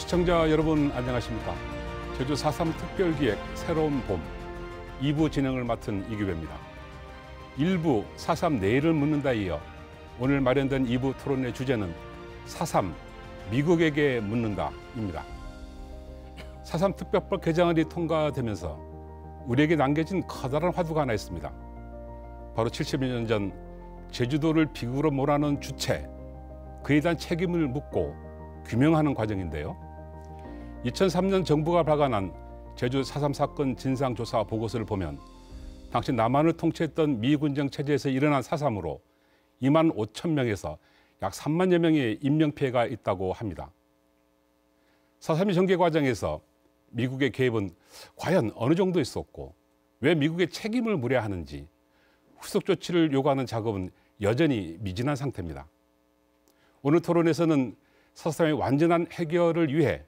시청자 여러분 안녕하십니까. 제주 4.3 특별기획 새로운 봄 2부 진행을 맡은 이규배입니다. 1부 4.3 내일을 묻는다 이어 오늘 마련된 2부 토론의 주제는 4.3 미국에게 묻는다입니다. 4.3 특별법 개정안이 통과되면서 우리에게 남겨진 커다란 화두가 하나 있습니다. 바로 70여 년 전 제주도를 비극으로 몰아넣은 주체, 그에 대한 책임을 묻고 규명하는 과정인데요. 2003년 정부가 발간한 제주 4.3 사건 진상조사 보고서를 보면 당시 남한을 통치했던 미군정 체제에서 일어난 4.3으로 2만 5천 명에서 약 3만여 명의 인명피해가 있다고 합니다. 4.3의 전개 과정에서 미국의 개입은 과연 어느 정도 있었고 왜 미국의 책임을 물어야 하는지 후속 조치를 요구하는 작업은 여전히 미진한 상태입니다. 오늘 토론에서는 4.3의 완전한 해결을 위해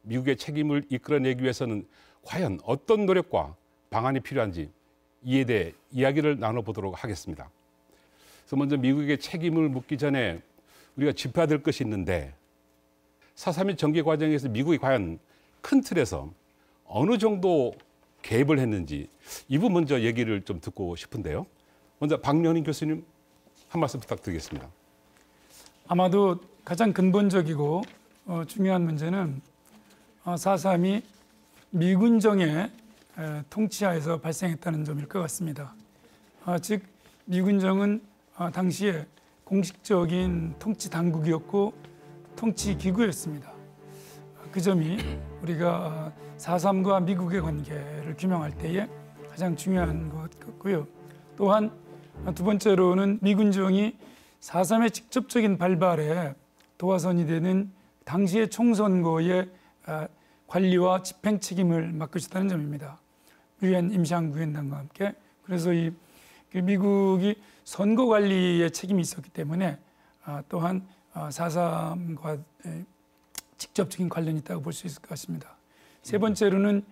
미국의 책임을 이끌어내기 위해서는 과연 어떤 노력과 방안이 필요한지 이에 대해 이야기를 나눠보도록 하겠습니다. 그래서 먼저 미국의 책임을 묻기 전에 우리가 짚어야 될 것이 있는데 4.3의 전개 과정에서 미국이 과연 큰 틀에서 어느 정도 개입을 했는지 이 부분 먼저 얘기를 좀 듣고 싶은데요. 먼저 박명린 교수님 한 말씀 부탁드리겠습니다. 아마도 가장 근본적이고 중요한 문제는 4.3이 미군정의 통치하에서 발생했다는 점일 것 같습니다. 즉 미군정은 당시에 공식적인 통치 당국이었고 통치 기구였습니다. 그 점이 우리가 4.3과 미국의 관계를 규명할 때에 가장 중요한 것 같고요. 또한 두 번째로는 미군정이 4.3의 직접적인 발발에 도화선이 되는 당시의 총선거의 관리와 집행 책임을 맡고 있었다는 점입니다. 유엔 임시항구위원단과 함께. 그래서 미국이 선거 관리에 책임이 있었기 때문에 또한 4.3과 직접적인 관련이 있다고 볼 수 있을 것 같습니다. 세 번째로는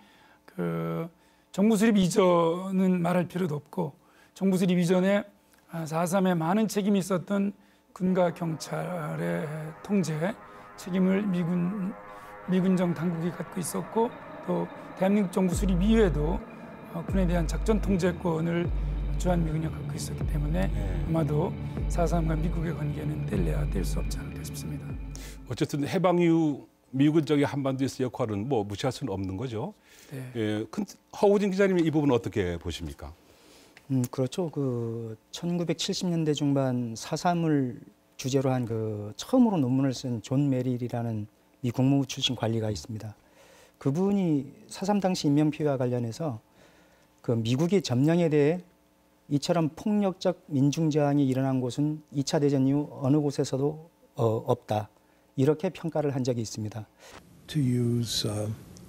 정부 수립 이전은 말할 필요도 없고 정부 수립 이전에 4.3에 많은 책임이 있었던 군과 경찰의 통제 책임을 미군정 당국이 갖고 있었고 또 대한민국 정부 수립 이후에도 군에 대한 작전 통제권을 주한미군이 갖고 있었기 때문에 아마도 4.3과 미국의 관계는 뗄래야 뗄 수 없지 않을까 싶습니다. 어쨌든 해방 이후 미군정의 한반도에서 역할은 무시할 수는 없는 거죠. 네. 예, 허우진 기자님이 이 부분은 어떻게 보십니까? 그렇죠. 1970년대 중반 4.3을 주제로 한 처음으로 논문을 쓴 존 메릴이라는 미 국무부 출신 관리가 있습니다. 그분이 4.3 당시 인명피해와 관련해서 미국의 점령에 대해 이처럼 폭력적 민중저항이 일어난 곳은 2차 대전 이후 어느 곳에서도 없다. 이렇게 평가를 한 적이 있습니다. To use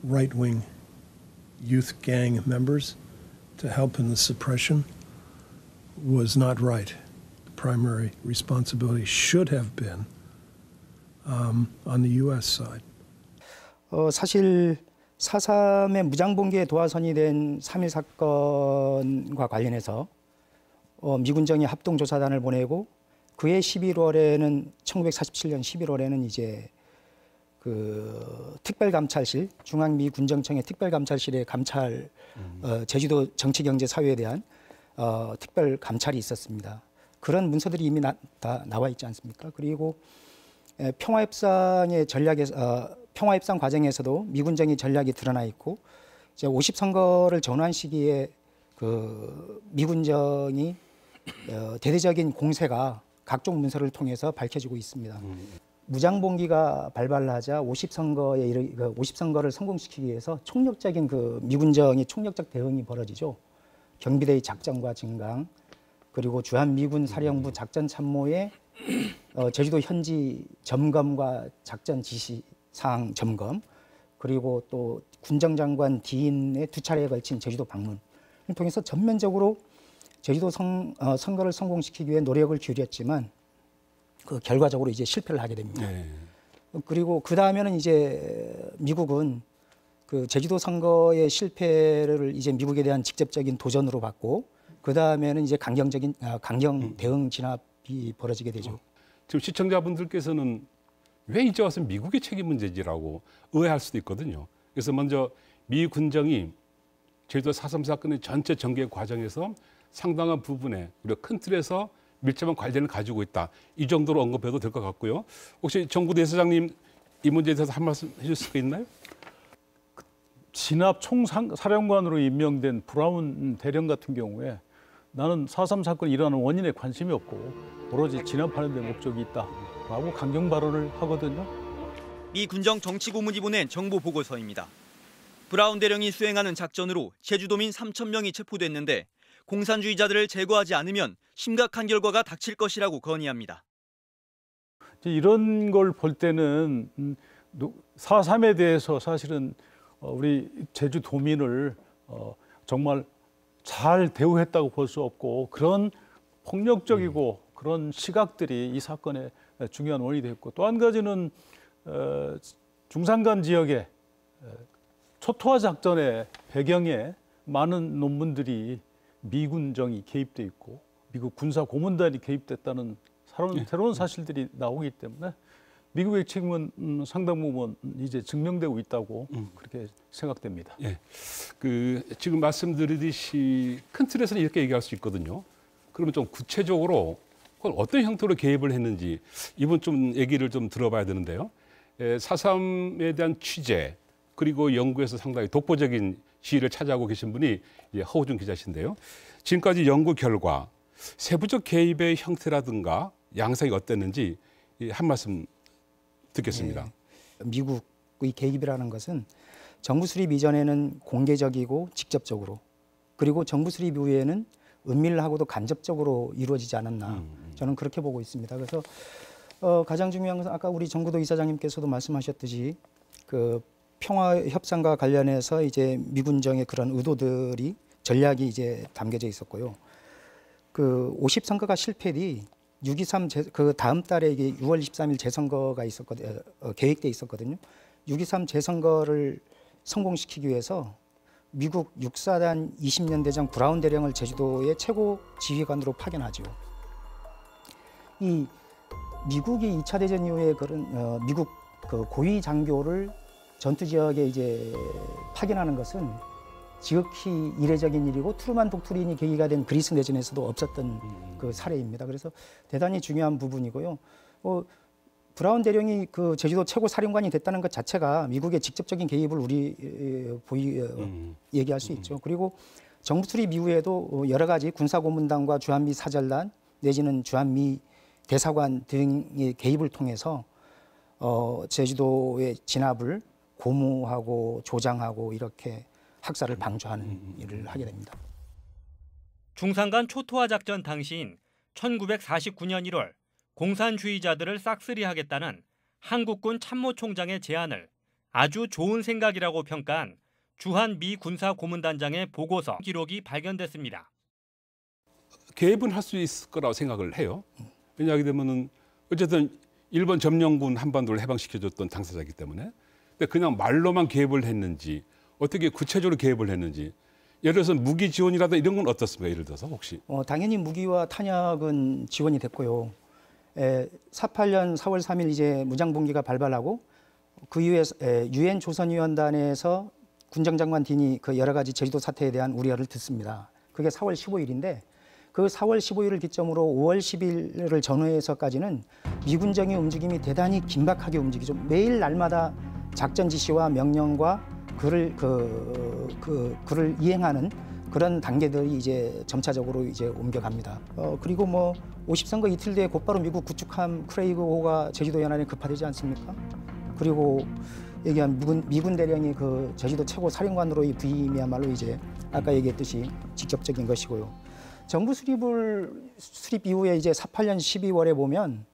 right-wing youth gang members to help in the suppression was not right. The primary responsibility should have been on the U.S. side. 사실 4.3의 무장봉기에 도화선이 된 3.1 사건과 관련해서 미군정이 합동조사단을 보내고 그해 11월에는 1947년 11월에는 이제 특별감찰실 중앙미군정청의 특별감찰실의 감찰 제주도 정치경제사회에 대한 특별감찰이 있었습니다. 그런 문서들이 이미 다 나와 있지 않습니까? 그리고 평화협상의 평화협상 과정에서도 미군정의 전략이 드러나 있고 이제 50선거를 전후한 시기에 미군정이 대대적인 공세가 각종 문서를 통해서 밝혀지고 있습니다. 무장봉기가 발발하자 50선거를 성공시키기 위해서 총력적인 미군정의 총력적 대응이 벌어지죠. 경비대의 작전과 증강, 그리고 주한미군 사령부 작전 참모의 제주도 현지 점검과 작전 지시사항 점검, 그리고 또 군정장관 뒤인의 2차례에 걸친 제주도 방문을 통해서 전면적으로 제주도 선거를 성공시키기 위해 노력을 기울였지만 결과적으로 이제 실패를 하게 됩니다. 그리고 그 다음에는 이제 미국은 제주도 선거의 실패를 이제 미국에 대한 직접적인 도전으로 받고 그 다음에는 이제 강경 대응 진압이 벌어지게 되죠. 지금 시청자분들께서는 왜 이제 와서 미국의 책임 문제지라고 의아할 수도 있거든요. 그래서 먼저 미 군정이 제주도 4.3 사건의 전체 전개 과정에서 상당한 부분에 우리가 큰 틀에서 밀접한 관련을 가지고 있다. 이 정도로 언급해도 될 것 같고요. 혹시 정부 대사장님 이 문제에 대해서 한 말씀 해줄 수가 있나요? 진압 총사령관으로 임명된 브라운 대령 같은 경우에 나는 4.3 사건이 일어나는 원인에 관심이 없고 오로지 진압하는 데 목적이 있다라고 강경 발언을 하거든요. 미 군정 정치고문이 보낸 정보 보고서입니다. 브라운 대령이 수행하는 작전으로 제주도민 3,000명이 체포됐는데 공산주의자들을 제거하지 않으면 심각한 결과가 닥칠 것이라고 건의합니다. 이런 걸 볼 때는 4.3에 대해서 사실은 우리 제주도민을 정말 잘 대우했다고 볼 수 없고 그런 폭력적이고 그런 시각들이 이 사건의 중요한 원인이 됐고 또 한 가지는 중산간 지역의 초토화 작전의 배경에 많은 논문들이 미군정이 개입돼 있고 미국 군사 고문단이 개입됐다는 새로운 사실들이 나오기 때문에 미국의 책임은 상당 부분 이제 증명되고 있다고 그렇게 생각됩니다. 예, 지금 말씀드리듯이 큰 틀에서는 이렇게 얘기할 수 있거든요. 그러면 좀 구체적으로 어떤 형태로 개입을 했는지 이번 좀 얘기를 좀 들어봐야 되는데요. 4.3에 대한 취재 그리고 연구에서 상당히 독보적인 지위를 차지하고 계신 분이 허우준 기자신데요. 지금까지 연구 결과 세부적 개입의 형태라든가 양상이 어땠는지 한 말씀 듣겠습니다. 네. 미국의 개입이라는 것은 정부 수립 이전에는 공개적이고 직접적으로 그리고 정부 수립 이후에는 은밀하고도 간접적으로 이루어지지 않았나 저는 그렇게 보고 있습니다. 그래서 가장 중요한 것은 아까 우리 정부도 이사장님께서도 말씀하셨듯이 그 평화 협상과 관련해서 이제 미군정의 그런 의도들이 전략이 이제 담겨져 있었고요. 그 50선거가 실패 뒤 6.23 그 다음 달에 이게 6월 23일 재선거가 계획돼 있었거든요. 6.23 재선거를 성공시키기 위해서 미국 육사단 20년 대장 브라운 대령을 제주도의 최고 지휘관으로 파견하죠. 이 미국이 2차 대전 이후에 그런 미국 그 고위 장교를 전투 지역에 이제 파견하는 것은 지극히 이례적인 일이고 트루만 독트린이 계기가 된 그리스 내전에서도 없었던 그 사례입니다. 그래서 대단히 중요한 부분이고요. 브라운 대령이 그 제주도 최고 사령관이 됐다는 것 자체가 미국의 직접적인 개입을 얘기할 수 있죠. 그리고 정부 수립 이후에도 여러 가지 군사고문단과 주한미 사절단 내지는 주한미 대사관 등의 개입을 통해서 제주도의 진압을 고무하고 조장하고 이렇게 학살을 방조하는 일을 하게 됩니다. 중산간 초토화 작전 당시인 1949년 1월 공산주의자들을 싹쓸이하겠다는 한국군 참모총장의 제안을 아주 좋은 생각이라고 평가한 주한 미 군사 고문단장의 보고서 기록이 발견됐습니다. 개입은 할 수 있을 거라고 생각을 해요. 왜냐하게 되면은 어쨌든 일본 점령군 한반도를 해방시켜줬던 당사자이기 때문에. 근데 그냥 말로만 개입을 했는지 어떻게 구체적으로 개입을 했는지 예를 들어서 무기 지원이라든가 이런 건 어떻습니까? 예를 들어서 혹시? 당연히 무기와 탄약은 지원이 됐고요. 48년 4월 3일 이제 무장봉기가 발발하고 그 이후에 유엔 조선위원단에서 군정장관 딘이 그 여러 가지 제주도 사태에 대한 우려를 듣습니다. 그게 4월 15일인데 그 4월 15일을 기점으로 5월 10일을 전후해서까지는 미군정의 움직임이 대단히 긴박하게 움직이죠. 매일 날마다 작전 지시와 명령과 그를 이행하는 그런 단계들이 이제 점차적으로 이제 옮겨갑니다. 그리고 뭐 50선거 이틀 뒤에 곧바로 미국 구축함 크레이그 호가 제주도 연안에 급파되지 않습니까? 그리고 얘기한 미군 대령이 그 제주도 최고 사령관으로의 부임이야말로 이제 아까 얘기했듯이 직접적인 것이고요. 정부 수립 이후에 이제 48년 12월에 보면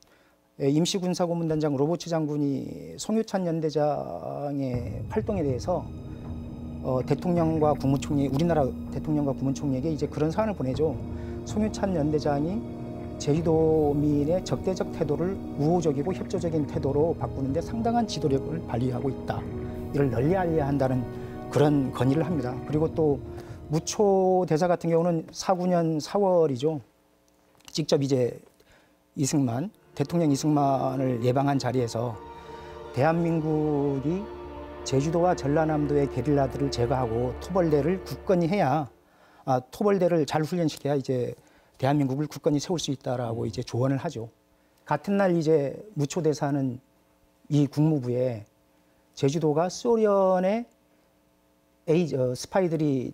임시군사고문단장 로버츠 장군이 송유찬 연대장의 활동에 대해서 대통령과 국무총리, 우리나라 대통령과 국무총리에게 이제 그런 사안을 보내죠. 송유찬 연대장이 제주도민의 적대적 태도를 우호적이고 협조적인 태도로 바꾸는데 상당한 지도력을 발휘하고 있다. 이를 널리 알려야 한다는 그런 건의를 합니다. 그리고 또 무초 대사 같은 경우는 49년 4월이죠. 직접 이제 대통령 이승만을 예방한 자리에서 대한민국이 제주도와 전라남도의 게릴라들을 제거하고 토벌대를 굳건히 해야 토벌대를 잘 훈련시켜야 이제 대한민국을 굳건히 세울 수 있다라고 이제 조언을 하죠. 같은 날 이제 무초대사는 이 국무부에 제주도가 소련의 스파이들이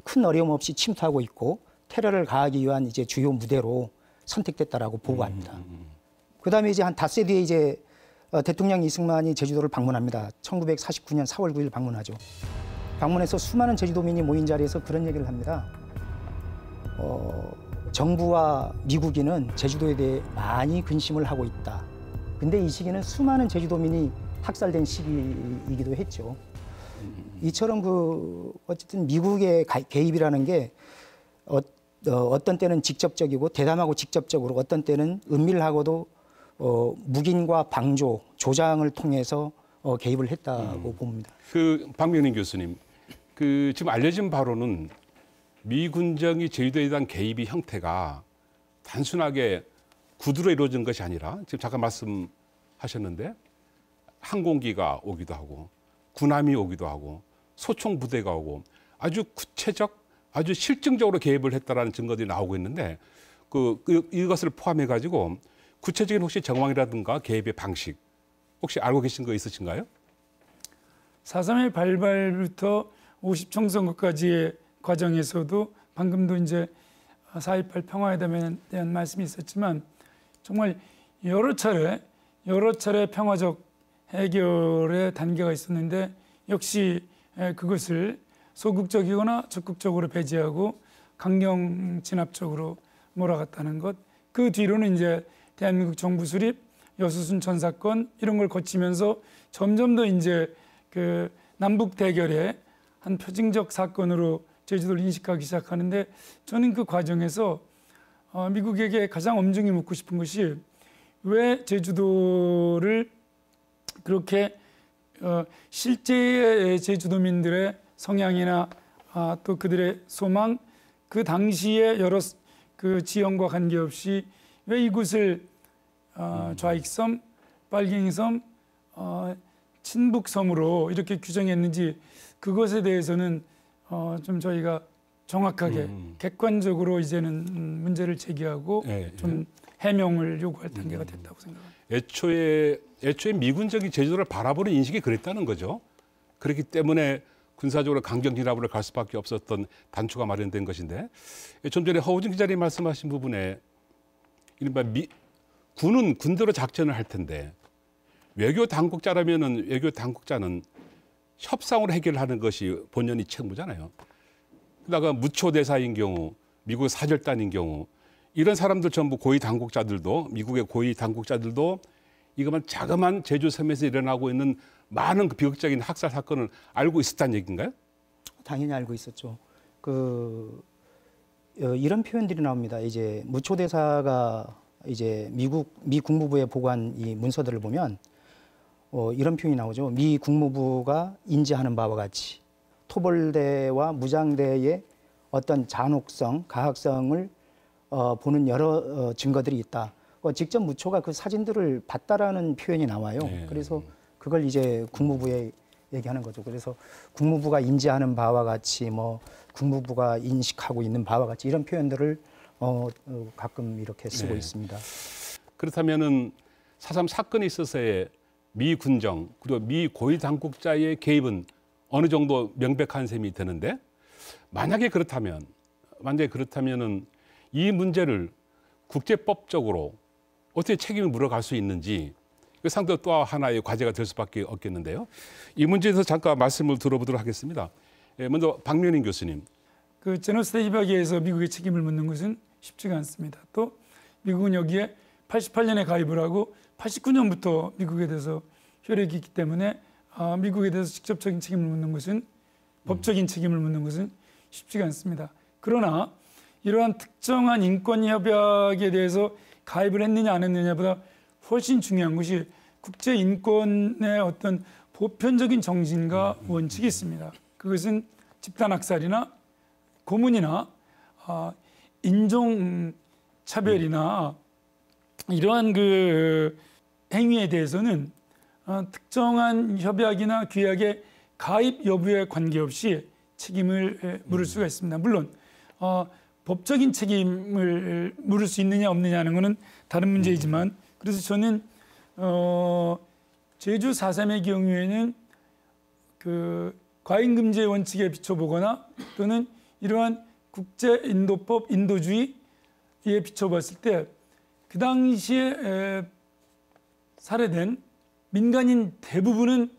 큰 어려움 없이 침투하고 있고 테러를 가하기 위한 이제 주요 무대로 선택됐다라고 보고합니다. 그다음에 이제 한 닷새 뒤에 이제 대통령 이승만이 제주도를 방문합니다. 1949년 4월 9일 방문하죠. 방문해서 수많은 제주도민이 모인 자리에서 그런 얘기를 합니다. 정부와 미국인은 제주도에 대해 많이 근심을 하고 있다. 근데 이 시기는 수많은 제주도민이 학살된 시기이기도 했죠. 이처럼 어쨌든 미국의 개입이라는 게 어떤 때는 직접적이고 대담하고 직접적으로 어떤 때는 은밀하고도 묵인과 방조, 조장을 통해서 개입을 했다고 봅니다. 박명린 교수님, 지금 알려진 바로는 미군정이 제주도에 대한 개입의 형태가 단순하게 구두로 이루어진 것이 아니라 지금 잠깐 말씀하셨는데 항공기가 오기도 하고 군함이 오기도 하고 소총 부대가 오고 아주 구체적, 아주 실증적으로 개입을 했다라는 증거들이 나오고 있는데 이것을 포함해 가지고 구체적인 혹시 정황이라든가 개입의 방식 혹시 알고 계신 거 있으신가요? 4.3의 발발부터 50총 선거까지의 과정에서도 방금도 이제 4.28 평화회담에 대한 말씀이 있었지만 정말 여러 차례 평화적 해결의 단계가 있었는데 역시 그것을 소극적이거나 적극적으로 배제하고 강경 진압적으로 몰아갔다는 것. 그 뒤로는 이제 대한민국 정부 수립, 여수순 전 사건 이런 걸 거치면서 점점 더 이제 그 남북 대결의 한 표징적 사건으로 제주도를 인식하기 시작하는데 저는 그 과정에서 미국에게 가장 엄중히 묻고 싶은 것이 왜 제주도를 그렇게 실제의 제주도민들의 성향이나 또 그들의 소망, 그 당시에 여러 그 지형과 관계없이 왜 이곳을 좌익섬, 빨갱이섬, 친북섬으로 이렇게 규정했는지 그것에 대해서는 좀 저희가 정확하게 객관적으로 이제는 문제를 제기하고 좀 해명을 요구할 단계가 됐다고 생각합니다. 애초에 미군적인 제주도를 바라보는 인식이 그랬다는 거죠. 그렇기 때문에 군사적으로 강경 진압으로 갈 수밖에 없었던 단초가 마련된 것인데 좀 전에 허우진 기자님 말씀하신 부분에 이른바 군은 군대로 작전을 할 텐데 외교 당국자라면은 외교 당국자는 협상으로 해결하는 것이 본연의 책무잖아요. 그러다가 무초대사인 경우, 미국 사절단인 경우 이런 사람들 전부 고위 당국자들도 미국의 고위 당국자들도 이것만 자그마한 제주섬에서 일어나고 있는 많은 비극적인 학살 사건을 알고 있었다는 얘기인가요? 당연히 알고 있었죠. 이런 표현들이 나옵니다. 이제 무초대사가 이제 미 국무부에 보고한 이 문서들을 보면 이런 표현이 나오죠. 미 국무부가 인지하는 바와 같이 토벌대와 무장대의 어떤 잔혹성, 가학성을 보는 여러 증거들이 있다. 직접 무초가 그 사진들을 봤다라는 표현이 나와요. 그래서 그걸 이제 국무부에 얘기하는 거죠. 그래서 국무부가 인지하는 바와 같이 국무부가 인식하고 있는 바와 같이 이런 표현들을 가끔 이렇게 쓰고 있습니다. 그렇다면은 4.3 사건에 있어서의 미 군정 그리고 미 고위 당국자의 개입은 어느 정도 명백한 셈이 되는데 만약에 그렇다면은 이 문제를 국제법적으로 어떻게 책임을 물어갈 수 있는지 상당히 또 하나의 과제가 될 수밖에 없겠는데요. 이 문제에 대해서 잠깐 말씀을 들어보도록 하겠습니다. 먼저 박명린 교수님. 그 제노사이드 협약에서 미국의 책임을 묻는 것은 쉽지가 않습니다. 또 미국은 여기에 88년에 가입을 하고 89년부터 미국에 대해서 효력이 있기 때문에 미국에 대해서 직접적인 책임을 묻는 것은 법적인 책임을 묻는 것은 쉽지가 않습니다. 그러나 이러한 특정한 인권 협약에 대해서 가입을 했느냐 안 했느냐보다 훨씬 중요한 것이 국제 인권의 어떤 보편적인 정신과 원칙이 있습니다. 그것은 집단 학살이나 고문이나 인종 차별이나 이러한 그 행위에 대해서는 특정한 협약이나 규약의 가입 여부에 관계없이 책임을 물을 수가 있습니다. 물론 법적인 책임을 물을 수 있느냐 없느냐는 것은 다른 문제이지만, 그래서 저는 제주 4.3의 경우에는 그 과잉금지의 원칙에 비춰보거나 또는 이러한 국제인도법, 인도주의에 비춰봤을 때 그 당시에 살해된 민간인 대부분은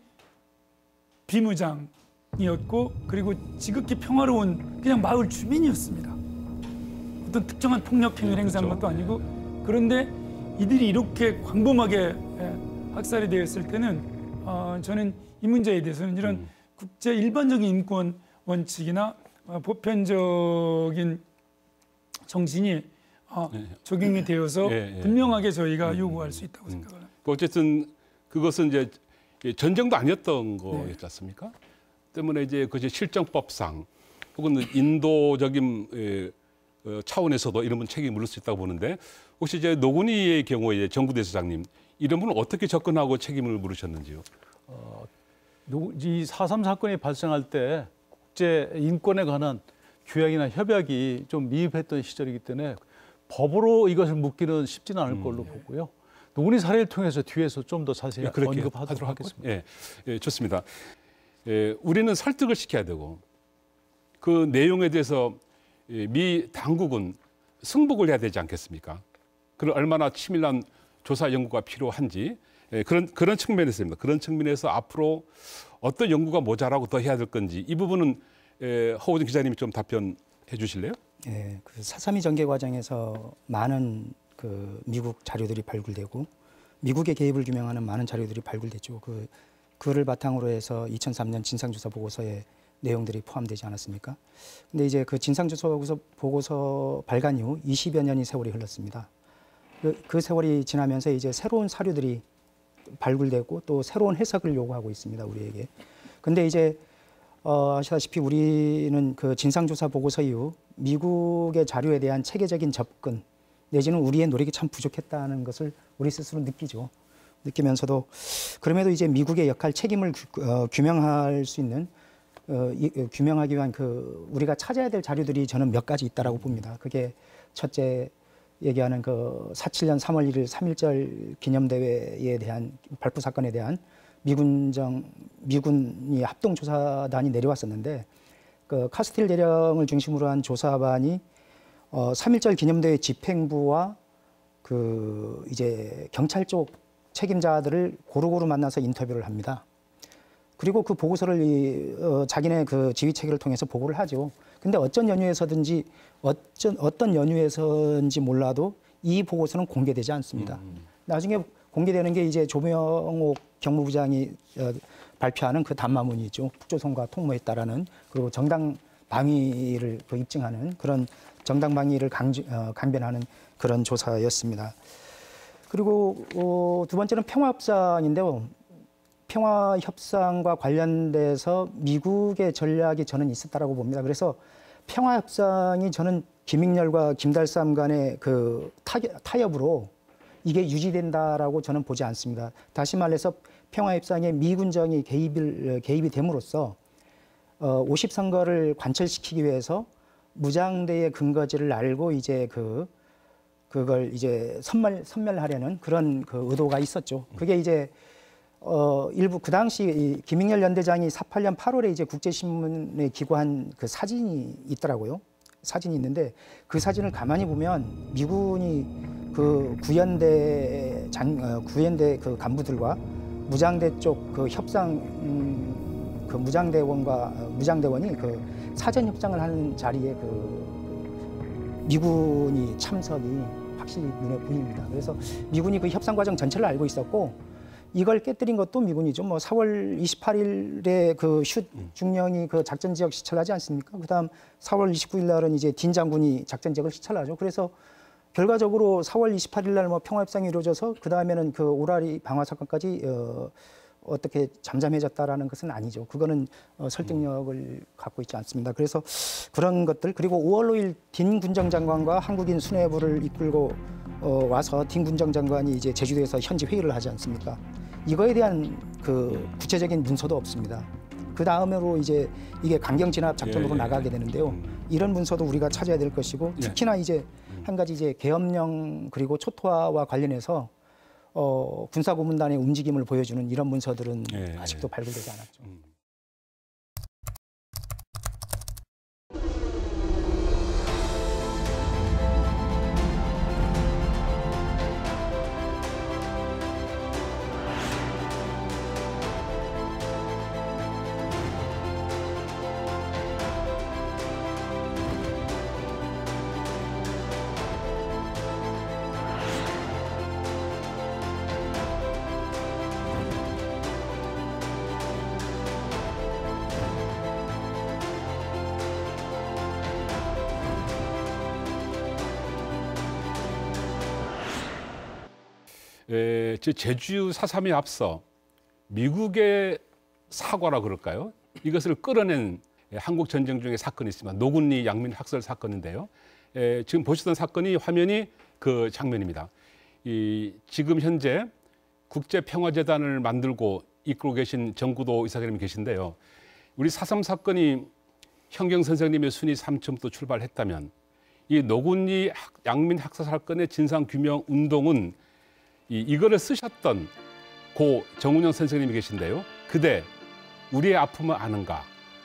비무장이었고, 그리고 지극히 평화로운 그냥 마을 주민이었습니다. 어떤 특정한 폭력 행위를 행사한 것도 아니고. 그런데 이들이 이렇게 광범하게 학살이 되었을 때는 저는 이 문제에 대해서는 이런 국제 일반적인 인권 원칙이나 보편적인 정신이 적용이 되어서 분명하게 저희가 요구할 수 있다고 생각합니다. 어쨌든 그것은 이제 전쟁도 아니었던 거였지 않습니까? 때문에 이제 그것이 실정법상 혹은 인도적인 차원에서도 이런 분 책임을 물을 수 있다고 보는데, 혹시 이제 노건희의 경우에 정부대사장님 이런 분은 어떻게 접근하고 책임을 물으셨는지요? 이 4.3 사건이 발생할 때 국제 인권에 관한 규약이나 협약이 좀 미흡했던 시절이기 때문에 법으로 이것을 묻기는 쉽지는 않을 걸로 보고요. 노건희 사례를 통해서 뒤에서 좀 더 자세히 언급하도록 하겠습니다. 좋습니다. 우리는 설득을 시켜야 되고 그 내용에 대해서 미 당국은 승복을 해야 되지 않겠습니까? 그런 얼마나 치밀한 조사 연구가 필요한지 그런 측면에서입니다. 그런 측면에서 앞으로 어떤 연구가 모자라고 더 해야 될 건지 이 부분은 허우정 기자님이 좀 답변해 주실래요? 네, 그 4.3이 전개 과정에서 많은 그 미국 자료들이 발굴되고 미국의 개입을 규명하는 많은 자료들이 발굴됐죠. 그를 바탕으로 해서 2003년 진상조사 보고서에 내용들이 포함되지 않았습니까? 근데 이제 그 진상조사 보고서 발간 이후 20여 년의 세월이 흘렀습니다. 그 세월이 지나면서 이제 새로운 사료들이 발굴되고 또 새로운 해석을 요구하고 있습니다, 우리에게. 근데 이제 아시다시피 우리는 그 진상조사 보고서 이후 미국의 자료에 대한 체계적인 접근 내지는 우리의 노력이 참 부족했다는 것을 우리 스스로 느끼죠. 느끼면서도 그럼에도 이제 미국의 역할, 책임을 규명할 수 있는 규명하기 위한 우리가 찾아야 될 자료들이 저는 몇 가지 있다라고 봅니다. 그게 첫째 얘기하는 그 4.7년 3월 1일 3.1절 기념대회에 대한 발포 사건에 대한 미군이 합동조사단이 내려왔었는데 그 카스틸 대령을 중심으로 한 조사반이 3.1절 기념대회 집행부와 그 이제 경찰 쪽 책임자들을 고루고루 만나서 인터뷰를 합니다. 그리고 그 보고서를 자기네 그 지휘 체계를 통해서 보고를 하죠. 근데 어떤 연유에서인지 몰라도 이 보고서는 공개되지 않습니다. 나중에 공개되는 게 이제 조명옥 경무부장이 발표하는 그 담화문이죠. 북조선과 통모했다라는, 그리고 정당 방위를 입증하는 그런 정당 방위를 강변하는 그런 조사였습니다. 그리고 두 번째는 평화협상인데요. 평화협상과 관련돼서 미국의 전략이 저는 있었다라고 봅니다. 그래서 평화협상이 저는 김익렬과 김달삼 간의 그 타협으로 이게 유지된다라고 저는 보지 않습니다. 다시 말해서 평화협상에 미군정이 개입이 됨으로써 50선거를 관철시키기 위해서 무장대의 근거지를 알고 이제 그걸 이제 선멸하려는 그런 그 의도가 있었죠. 그게 이제 일부 그 당시 김익렬 연대장이 48년 8월에 이제 국제신문에 기고한 그 사진이 있더라고요. 사진이 있는데 그 사진을 가만히 보면 미군이 그 구연대 그 간부들과 무장대 쪽 그 협상 그 무장대원이 그 사전 협상을 하는 자리에 그 미군이 참석이 확실히 눈에 보입니다. 그래서 미군이 그 협상 과정 전체를 알고 있었고 이걸 깨뜨린 것도 미군이죠. 뭐 4월 28일에 그 슛 중령이 그 작전 지역 시찰하지 않습니까? 그다음 4월 29일 날은 이제 딘 장군이 작전 지역을 시찰하죠. 그래서 결과적으로 4월 28일 날 뭐 평화협상이 이루어져서 그 다음에는 그 오라리 방화 사건까지 어떻게 잠잠해졌다라는 것은 아니죠. 그거는 설득력을 갖고 있지 않습니다. 그래서 그런 것들, 그리고 5월 5일 딘 군정장관과 한국인 수뇌부를 이끌고 와서 딘 군정장관이 이제 제주도에서 현지 회의를 하지 않습니까? 이거에 대한 그 구체적인 문서도 없습니다. 그 다음으로 이제 이게 강경 진압 작전으로 나가게 되는데요. 이런 문서도 우리가 찾아야 될 것이고 특히나 이제 한 가지 이제 계엄령 그리고 초토화와 관련해서 군사 고문단의 움직임을 보여주는 이런 문서들은 아직도 발굴되지 않았죠. 제주 4.3에 앞서 미국의 사과라 그럴까요? 이것을 끌어낸 한국 전쟁 중에 사건이 있습니다. 노군리 양민 학살 사건인데요. 지금 보시던 사건이 화면이 그 장면입니다. 지금 현재 국제평화재단을 만들고 이끌고 계신 정구도 이사장님이 계신데요. 우리 4.3 사건이 현경 선생님의 순위 3층부터 출발했다면 이 노군리 양민 학살 사건의 진상규명 운동은 이거를 쓰셨던 고 정운영 선생님이 계신데요. 그대 우리의 아픔을 아는가?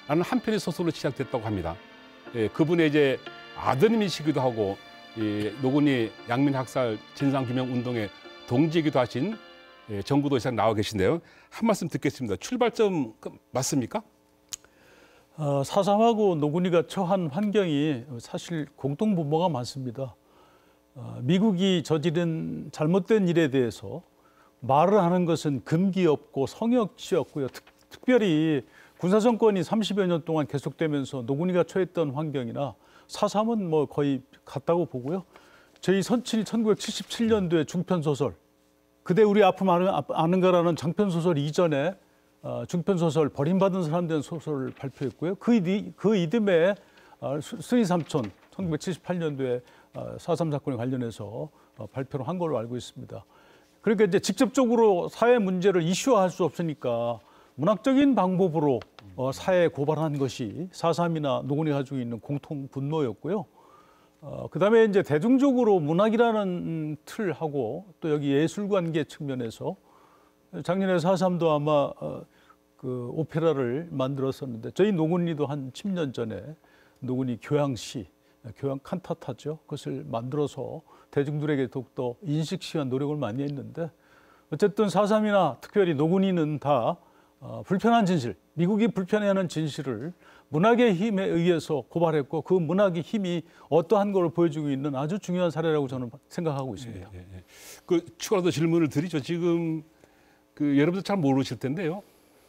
라는 한 편의 소설로 시작됐다고 합니다. 그분의 이제 아드님이시기도 하고 노군리 양민 학살 진상규명 운동의 동지이기도 하신 정구도 이사장 나와 계신데요. 한 말씀 듣겠습니다. 출발점 맞습니까? 4.3하고 노군이가 처한 환경이 사실 공통분모가 많습니다. 미국이 저지른 잘못된 일에 대해서 말을 하는 것은 금기였고 성역지였고요. 특별히 군사정권이 30여 년 동안 계속되면서 노군이가 처했던 환경이나 4.3은 뭐 거의 같다고 보고요. 저희 선친이 1977년도에 중편소설 그대 우리 아픔 아는가라는 장편소설 이전에 중편소설 버림받은 사람들은 소설을 발표했고요. 그 이듬해 순이 삼촌 1978년도에 4.3 사건에 관련해서 발표를 한 걸로 알고 있습니다. 그러니까 이제 직접적으로 사회 문제를 이슈화할 수 없으니까 문학적인 방법으로 사회에 고발한 것이 4.3이나 노군이가 가지고 있는 공통 분노였고요. 그다음에 이제 대중적으로 문학이라는 틀하고 또 여기 예술관계 측면에서 작년에 4.3도 아마 그 오페라를 만들었었는데 저희 노군이도 한 10년 전에 노군이 교향시 교향 칸타타죠. 그것을 만들어서 대중들에게 더욱더 인식시키는 노력을 많이 했는데 어쨌든 4.3이나 특별히 노군이는 다 불편한 진실, 미국이 불편해하는 진실을 문학의 힘에 의해서 고발했고 그 문학의 힘이 어떠한 걸 보여주고 있는 아주 중요한 사례라고 저는 생각하고 있습니다. 그 추가로 질문을 드리죠. 지금 그 여러분들 잘 모르실 텐데요.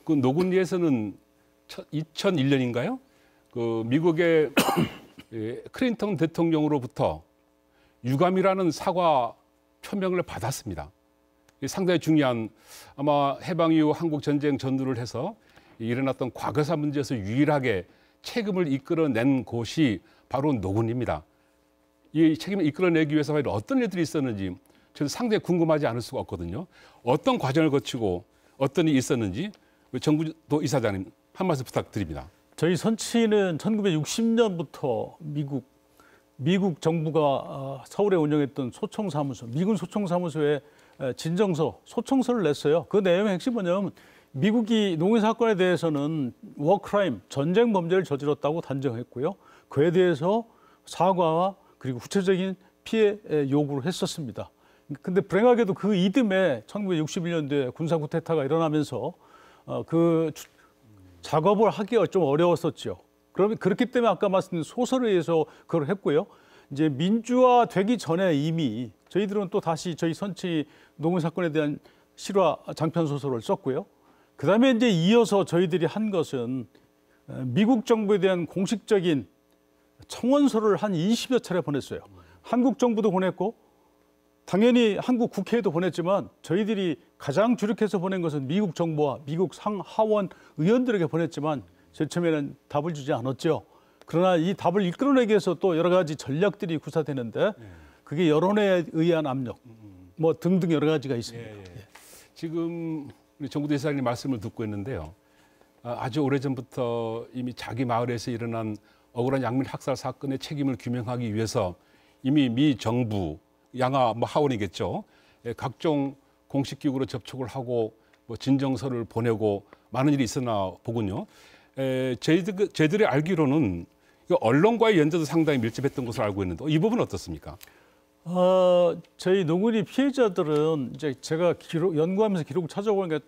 그 노군리에서는 2001년인가요? 그 미국의 클린턴 대통령으로부터 유감이라는 사과 표명을 받았습니다. 상당히 중요한 아마 해방 이후 한국 전쟁 전후를 해서 일어났던 과거사 문제에서 유일하게 책임을 이끌어낸 곳이 바로 노군입니다. 이 책임을 이끌어내기 위해서 어떤 일들이 있었는지 저는 상당히 궁금하지 않을 수가 없거든요. 어떤 과정을 거치고 어떤 일이 있었는지 정구도 이사장님 한 말씀 부탁드립니다. 저희 선친은 1960년부터 미국 정부가 서울에 운영했던 소총사무소, 미군 소총사무소에 진정서, 소청서를 냈어요. 그 내용의 핵심은 뭐냐면 미국이 노군 사건에 대해서는 워크라임, 전쟁 범죄를 저질렀다고 단정했고요. 그에 대해서 사과와 그리고 구체적인 피해 요구를 했었습니다. 근데 불행하게도 그 이듬해 1961년도에 군사 쿠데타가 일어나면서 그 작업을 하기가 좀 어려웠었죠. 그러면 그렇기 때문에 아까 말씀드린 소설에 의해서 그걸 했고요. 이제 민주화 되기 전에 이미 저희들은 또 다시 저희 선친이 노군 사건에 대한 실화 장편 소설을 썼고요. 그다음에 이제 이어서 저희들이 한 것은 미국 정부에 대한 공식적인 청원서를 한 20여 차례 보냈어요. 한국 정부도 보냈고 당연히 한국 국회에도 보냈지만 저희들이 가장 주력해서 보낸 것은 미국 정부와 미국 상하원 의원들에게 보냈지만 제일 처음에는 답을 주지 않았죠. 그러나 이 답을 이끌어내기 위해서 또 여러 가지 전략들이 구사되는데 그게 여론에 의한 압력 뭐 등등 여러 가지가 있습니다. 지금 우리 정구대 이사님 말씀을 듣고 있는데요. 아주 오래전부터 이미 자기 마을에서 일어난 억울한 양민 학살 사건의 책임을 규명하기 위해서 이미 미 정부 양아 하원이겠죠. 각종 공식 기구로 접촉을 하고 뭐 진정서를 보내고 많은 일이 있었나 보군요. 저희들이 알기로는 언론과의 연대도 상당히 밀접했던 것으로 알고 있는데 이 부분은 어떻습니까? 저희 노군이 피해자들은 이제 제가 연구하면서 기록을 찾아보니까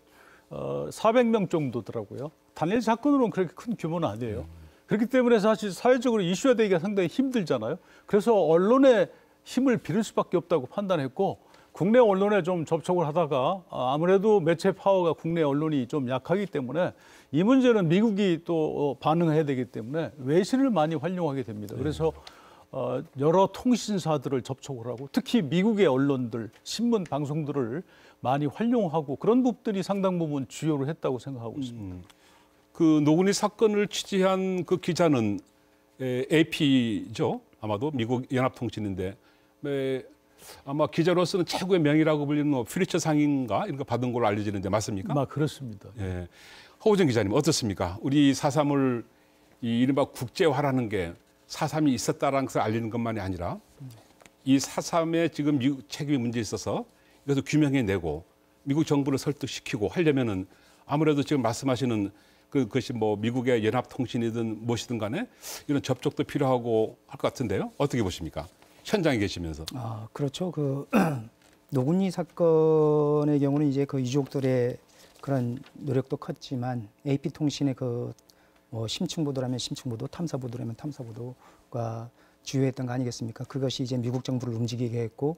400명 정도더라고요. 단일 사건으로는 그렇게 큰 규모는 아니에요. 그렇기 때문에 사실 사회적으로 이슈화되기가 상당히 힘들잖아요. 그래서 언론의 힘을 빌을 수밖에 없다고 판단했고 국내 언론에 좀 접촉을 하다가 아무래도 매체 파워가 국내 언론이 좀 약하기 때문에 이 문제는 미국이 또 반응해야 되기 때문에 외신을 많이 활용하게 됩니다. 그래서 여러 통신사들을 접촉을 하고 특히 미국의 언론들, 신문, 방송들을 많이 활용하고 그런 부분들이 상당 부분 주요를 했다고 생각하고 있습니다. 그 노근이 사건을 취재한 그 기자는 AP죠. 아마도 미국 연합통신인데 아마 기자로서는 최고의 명예라고 불리는 퓰리처 상인가 이런 거 받은 걸로 알려지는데 맞습니까? 그렇습니다. 예. 허우정 기자님 어떻습니까? 우리 4.3을 이른바 국제화라는 게 4.3이 있었다라는 것을 알리는 것만이 아니라 이 4.3의 지금 미국 책임이 문제에 있어서 이것을 규명해내고 미국 정부를 설득시키고 하려면은 아무래도 지금 말씀하시는 그것이 뭐 미국의 연합통신이든 무엇이든 간에 이런 접촉도 필요하고 할 것 같은데요. 어떻게 보십니까? 현장에 계시면서. 그렇죠. 그 노군이 사건의 경우는 이제 그 유족들의 그런 노력도 컸지만 AP통신의 그 뭐 심층 보도라면 심층 보도, 탐사 보도라면 탐사 보도가 주요했던 거 아니겠습니까? 그것이 이제 미국 정부를 움직이게 했고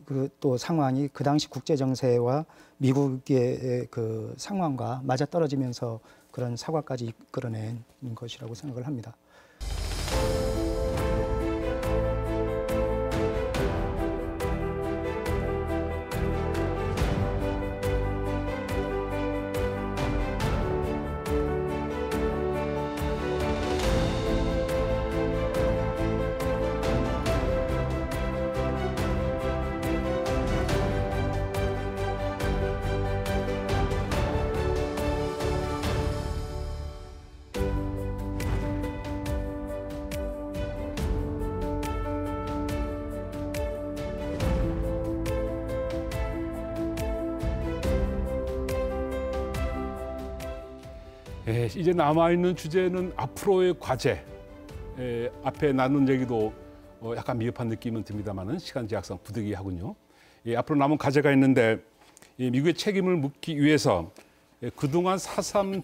그 또 상황이 그 당시 국제 정세와 미국의 그 상황과 맞아 떨어지면서 그런 사과까지 이끌어낸 것이라고 생각을 합니다. 이제 남아있는 주제는 앞으로의 과제. 앞에 나눈 얘기도 약간 미흡한 느낌은 듭니다만은 시간 제약상 부득이하군요. 앞으로 남은 과제가 있는데 미국의 책임을 묻기 위해서 그동안 4.3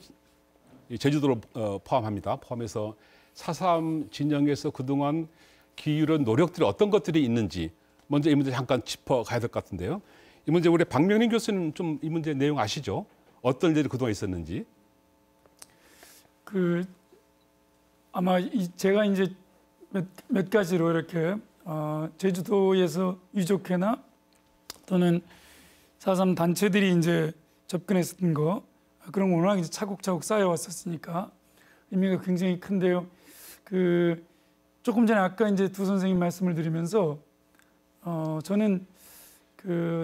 제주도를 포함합니다. 포함해서 4.3 진영에서 그동안 기울인 노력들이 어떤 것들이 있는지 먼저 이 문제 잠깐 짚어가야 될 것 같은데요. 이 문제 우리 박명린 교수님 좀 이 문제 내용 아시죠? 어떤 일들이 그동안 있었는지. 아마 제가 이제 몇 가지로 이렇게 제주도에서 유족회나 또는 4.3 단체들이 이제 접근했던 거 그런 거 워낙 이제 차곡차곡 쌓여왔었으니까 의미가 굉장히 큰데요. 조금 전에 아까 이제 두 선생님 말씀을 드리면서 저는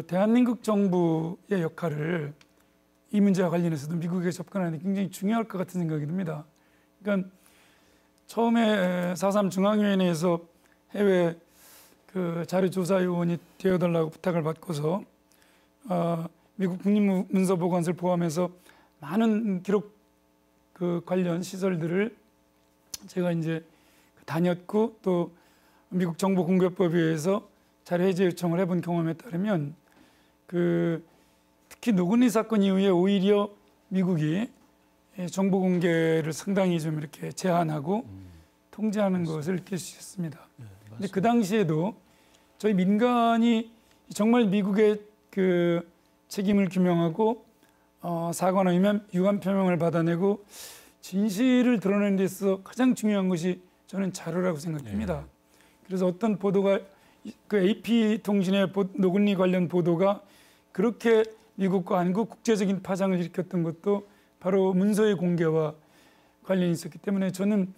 대한민국 정부의 역할을 이 문제와 관련해서도 미국에 접근하는 데 굉장히 중요할 것 같은 생각이 듭니다. 그러니까 처음에 4.3 중앙위원회에서 해외 자료조사요원이 되어달라고 부탁을 받고서 미국 국립문서보관소를 포함해서 많은 기록 관련 시설들을 제가 이제 다녔고 또 미국 정보공개법에 의해서 자료 해제 요청을 해본 경험에 따르면 특히 노근리 사건 이후에 오히려 미국이 정보 공개를 상당히 좀 이렇게 제한하고 통제하는 것을 느낄 수 있었습니다. 근데 그 당시에도 저희 민간이 정말 미국의 책임을 규명하고 사과나 유감 표명을 받아내고 진실을 드러내는 데 있어서 가장 중요한 것이 저는 자료라고 생각합니다. 그래서 어떤 보도가 AP통신의 노근리 관련 보도가 그렇게 미국과 한국 국제적인 파장을 일으켰던 것도 바로 문서의 공개와 관련이 있었기 때문에 저는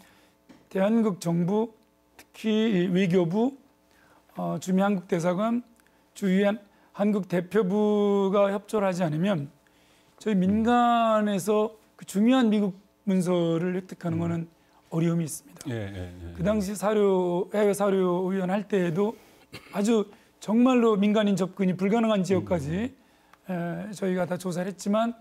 대한민국 정부, 특히 외교부, 주미 한국 대사관, 주위안 한국 대표부가 협조를 하지 않으면 저희 민간에서 그 중요한 미국 문서를 획득하는 거는 어려움이 있습니다. 그 당시 해외 사료 의원 할 때에도 아주 정말로 민간인 접근이 불가능한 지역까지 저희가 다 조사를 했지만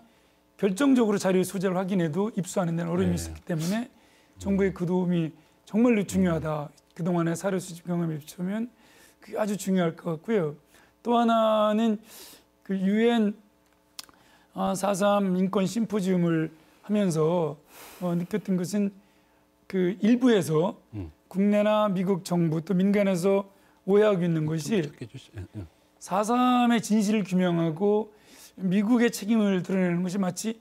결정적으로 자료 소재를 확인해도 입수하는 데는 어려움이 있었기 때문에 정부의 그 도움이 정말로 중요하다. 그동안의 사료 수집 경험에 비추면 그게 아주 중요할 것 같고요. 또 하나는 그 UN 4.3 인권 심포지움을 하면서 느꼈던 것은 그 일부에서 국내나 미국 정부 또 민간에서 오해하고 있는 것이 4.3의 진실을 규명하고 미국의 책임을 드러내는 것이 마치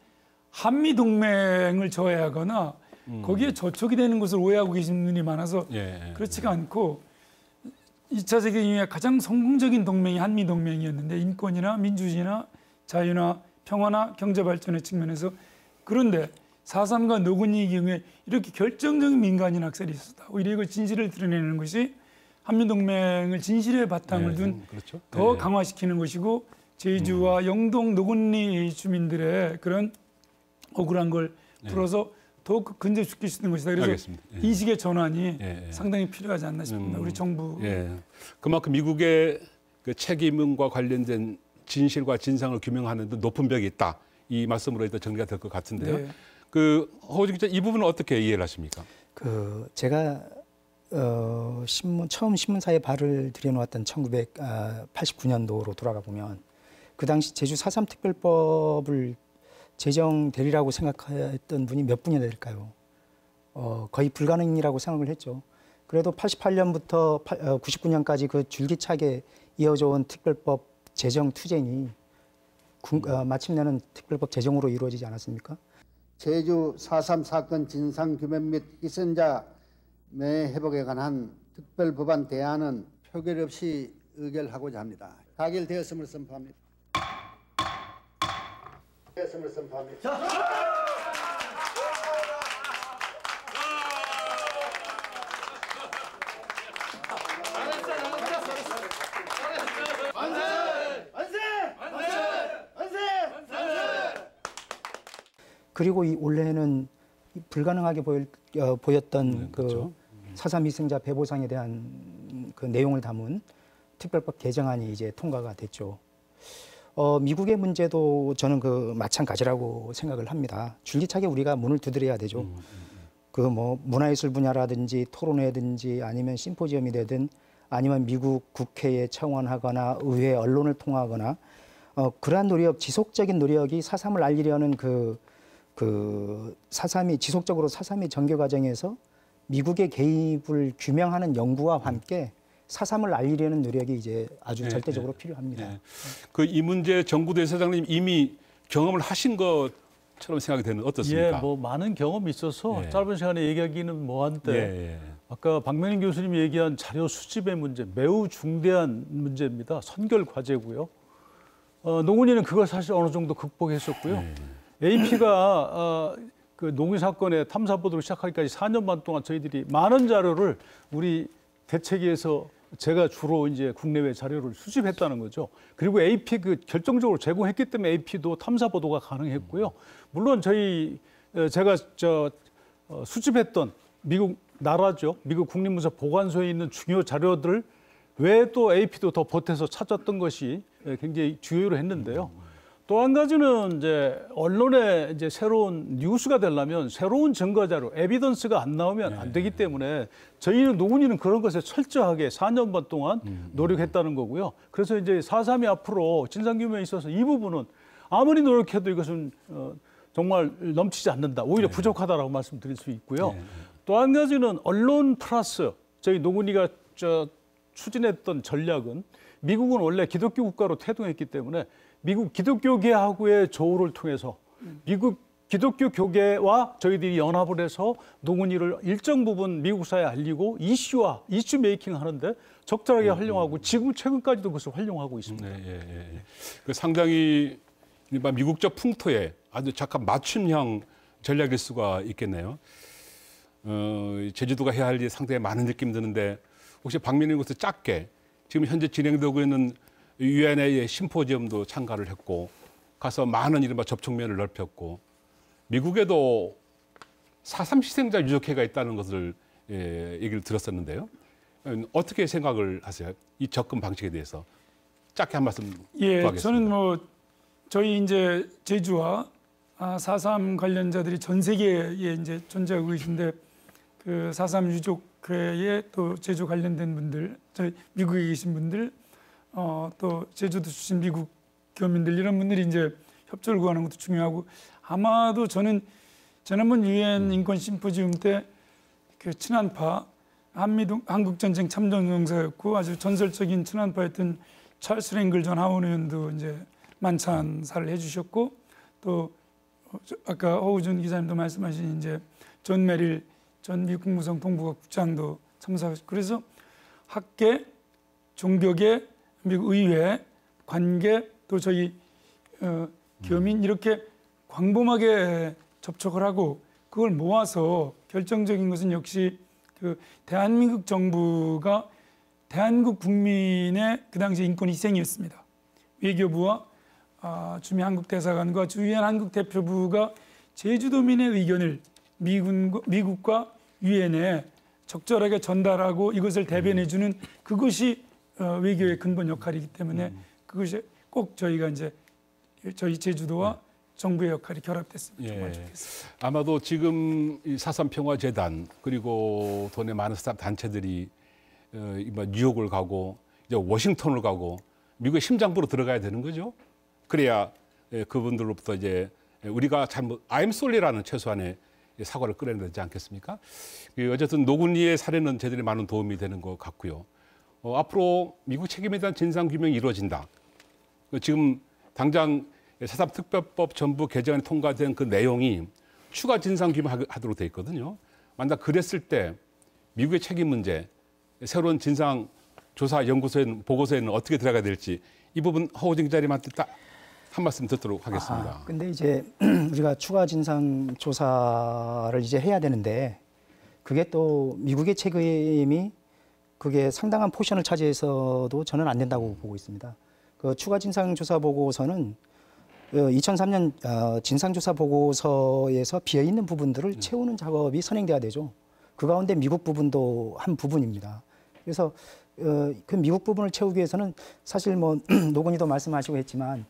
한미동맹을 저해하거나 거기에 저촉이 되는 것을 오해하고 계신 분이 많아서 그렇지가 않고 2차 세계 이후에 가장 성공적인 동맹이 한미동맹이었는데 인권이나 민주주의나 자유나 평화나 경제발전의 측면에서 그런데 4.3과 노건이의 경우에 이렇게 결정적인 민간인 학살이 있었다. 오히려 이걸 진실을 드러내는 것이 한미동맹을 진실의 바탕을 둔 더 강화시키는 것이고 제주와 영동 노건리 주민들의 그런 억울한 걸 풀어서 더욱 근접시킬 수 있는 것이다. 그래서 인식의 전환이 상당히 필요하지 않나 싶습니다. 우리 정부. 그만큼 미국의 그 책임과 관련된 진실과 진상을 규명하는 데 높은 벽이 있다. 이 말씀으로 일단 정리가 될 것 같은데요. 그 허우정 기자, 이 부분은 어떻게 이해를 하십니까? 제가 처음 신문사에 발을 들여놓았던 1989년도로 돌아가 보면 그 당시 제주 4.3 특별법을 제정되리라고 생각했던 분이 몇 분이나 될까요? 거의 불가능이라고 생각을 했죠. 그래도 88년부터 99년까지 그 줄기차게 이어져 온 특별법 제정 투쟁이 마침내는 특별법 제정으로 이루어지지 않았습니까? 제주 4.3 사건 진상규명 및 희생자 명예회복에 관한 특별법안 대안은 표결 없이 의결하고자 합니다. 가결되었음을 선포합니다. 그리고 이 올해는 불가능하게 보였던 그 4.3 희생자 배보상에 대한 그 내용을 담은 특별법 개정안이 이제 통과가 됐죠. 미국의 문제도 저는 그 마찬가지라고 생각을 합니다. 줄기차게 우리가 문을 두드려야 되죠. 그 뭐 문화예술 분야라든지 토론회든지 아니면 심포지엄이 되든 아니면 미국 국회에 청원하거나 의회 언론을 통하거나 그러한 노력, 지속적인 노력이 4.3을 알리려는 그 4.3이 지속적으로 4.3의 전개 과정에서 미국의 개입을 규명하는 연구와 함께 4.3을 알리려는 노력이 이제 아주 절대적으로 필요합니다. 그 이 문제 정구 대사장님 이미 경험을 하신 것처럼 생각이 되는 어떻습니까? 뭐 많은 경험이 있어서 짧은 시간에 얘기하기는 뭐한데 아까 박명인 교수님이 얘기한 자료 수집의 문제 매우 중대한 문제입니다. 선결 과제고요. 노건이는 그걸 사실 어느 정도 극복했었고요. AP가 그 농희 사건의 탐사 보도를 시작하기까지 4년 반 동안 저희들이 많은 자료를 우리 대책위에서 제가 주로 이제 국내외 자료를 수집했다는 거죠. 그리고 AP 그 결정적으로 제공했기 때문에 AP도 탐사 보도가 가능했고요. 물론 제가 수집했던 미국 나라죠. 미국 국립문서 보관소에 있는 중요 자료들 외에 또 AP도 더 보태서 찾았던 것이 굉장히 중요로 했는데요. 또 한 가지는 이제 언론에 이제 새로운 뉴스가 되려면 새로운 증거 자료, 에비던스가 안 나오면 안 되기 때문에 저희는 노건이는 그런 것에 철저하게 4년 반 동안 노력했다는 거고요. 그래서 이제 4.3이 앞으로 진상규명에 있어서 이 부분은 아무리 노력해도 이것은 정말 넘치지 않는다. 오히려 부족하다라고 말씀드릴 수 있고요. 또 한 가지는 언론 플러스 저희 노건이가 추진했던 전략은 미국은 원래 기독교 국가로 태동했기 때문에 미국 기독교계하고의 조우를 통해서 미국 기독교 교계와 저희들이 연합을 해서 노건이를 일정 부분 미국 사회에 알리고 이슈 메이킹 하는데 적절하게 활용하고 지금 최근까지도 그것을 활용하고 있습니다. 그 상당히 미국적 풍토에 아주 착한 맞춤형 전략일 수가 있겠네요. 제주도가 해야 할 일이 상당히 많은 느낌 드는데 혹시 박민희 교수 짧게 지금 현재 진행되고 있는 유엔의 심포지엄도 참가를 했고 가서 많은 이른바 접촉면을 넓혔고 미국에도 4.3 희생자 유족회가 있다는 것을 얘기를 들었었는데요. 어떻게 생각을 하세요? 이 접근 방식에 대해서 짧게 한 말씀 구하겠습니다. 저는 뭐 저희 이제 제주와 4.3 관련자들이 전 세계에 이제 존재하고 계신데 그 4.3 유족회에 또 제주 관련된 분들, 저희 미국에 계신 분들, 또 제주도 출신 미국 교민들 이런 분들이 이제 협조를 구하는 것도 중요하고 아마도 저는 지난번 유엔 인권 심포지움 때 그 친한파 한국 전쟁 참전용사였고 아주 전설적인 친한파였던 찰스 랭글 전 하원 의원도 이제 만찬사를 해주셨고 또 아까 허우준 기자님도 말씀하신 이제 존 메릴 전 미국 국무성 동북아 국장도 참석하셨고 그래서 학계, 종교계, 미국 의회, 관계 또 저희 교민 이렇게 광범하게 접촉을 하고 그걸 모아서 결정적인 것은 역시 그 대한민국 정부가 대한민국 국민의 그 당시 인권 희생이었습니다. 외교부와 주미 한국 대사관과 주유엔 한국 대표부가 제주도민의 의견을 미국과 유엔에 적절하게 전달하고 이것을 대변해주는 그것이 외교의 근본 역할이기 때문에 그것이 꼭 저희가 이제 저희 제주도와 정부의 역할이 결합됐으면 정말 좋겠습니다. 아마도 지금 이 4.3 평화재단 그리고 돈의 많은 스타 단체들이 뉴욕을 가고 이제 워싱턴을 가고 미국의 심장부로 들어가야 되는 거죠. 그래야 그분들로부터 이제 우리가 잘못 I'm sorry라는 최소한의 사과를 끌어내야 되지 않겠습니까? 어쨌든 노군이의 사례는 저희들이 많은 도움이 되는 것 같고요. 앞으로 미국 책임에 대한 진상 규명이 이루어진다. 지금 당장 4.3 특별법 전부 개정안이 통과된 그 내용이 추가 진상 규명하도록 돼 있거든요. 만약 그랬을 때 미국의 책임 문제, 새로운 진상 조사 연구소에는 보고서에는 어떻게 들어가야 될지 이 부분 허우진 기자님한테 딱 한 말씀 듣도록 하겠습니다. 근데 이제 우리가 추가 진상 조사를 이제 해야 되는데 그게 또 미국의 책임이 그게 상당한 포션을 차지해서도 저는 안 된다고 보고 있습니다. 그 추가 진상 조사 보고서는 2003년 진상조사 보고서에서 비어 있는 부분들을 채우는 작업이 선행돼야 되죠. 그 가운데 미국 부분도 한 부분입니다. 그래서 그 미국 부분을 채우기 위해서는 사실 뭐 노건이도 말씀하시고 했지만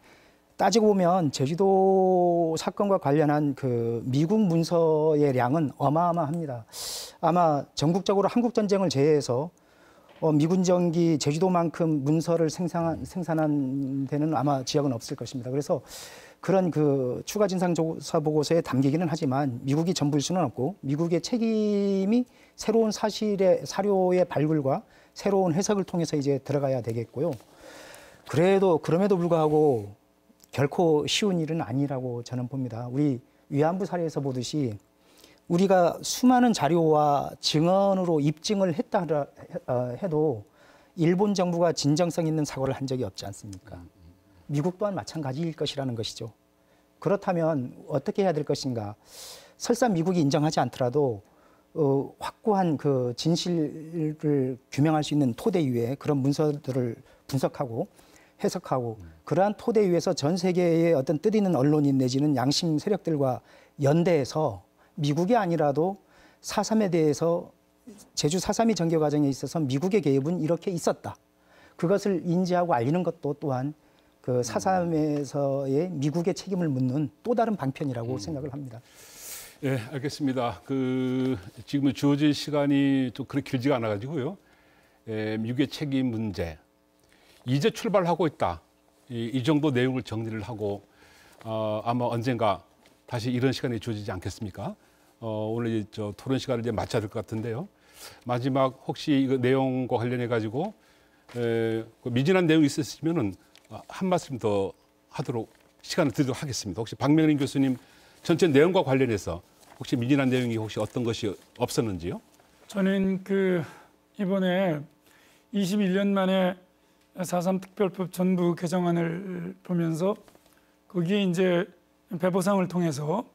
따지고 보면 제주도 사건과 관련한 그 미국 문서의 양은 어마어마합니다. 아마 전국적으로 한국 전쟁을 제외해서 미군정기 제주도만큼 문서를 생산한 데는 아마 지역은 없을 것입니다. 그래서 그런 그 추가 진상조사 보고서에 담기기는 하지만 미국이 전부일 수는 없고 미국의 책임이 새로운 사료의 발굴과 새로운 해석을 통해서 이제 들어가야 되겠고요. 그럼에도 불구하고 결코 쉬운 일은 아니라고 저는 봅니다. 우리 위안부 사례에서 보듯이 우리가 수많은 자료와 증언으로 입증을 했다 해도 일본 정부가 진정성 있는 사고를 한 적이 없지 않습니까? 미국 또한 마찬가지일 것이라는 것이죠. 그렇다면 어떻게 해야 될 것인가? 설사 미국이 인정하지 않더라도 확고한 그 진실을 규명할 수 있는 토대 위에 그런 문서들을 분석하고 해석하고 그러한 토대 위에서 전 세계의 어떤 뜻 있는 언론인 내지는 양심 세력들과 연대해서 미국이 아니라도 4.3에 대해서 제주 4.3이 전개 과정에 있어서 미국의 개입은 이렇게 있었다. 그것을 인지하고 알리는 것도 또한 그 4.3에서의 미국의 책임을 묻는 또 다른 방편이라고 생각을 합니다. 예, 알겠습니다. 지금 주어진 시간이 좀 그렇게 길지가 않아가지고요. 미국의 책임 문제. 이제 출발하고 있다. 이 정도 내용을 정리를 하고 아마 언젠가 다시 이런 시간이 주어지지 않겠습니까? 오늘 토론 시간을 이제 마쳐야 될 것 같은데요. 마지막 혹시 이 내용과 관련해 가지고 미진한 내용이 있으시면은 한 말씀 더 하도록 시간을 드리도록 하겠습니다. 혹시 박명린 교수님 전체 내용과 관련해서 혹시 미진한 내용이 혹시 어떤 것이 없었는지요? 저는 이번에 21년 만에 4.3 특별법 전부 개정안을 보면서 거기에 이제 배보상을 통해서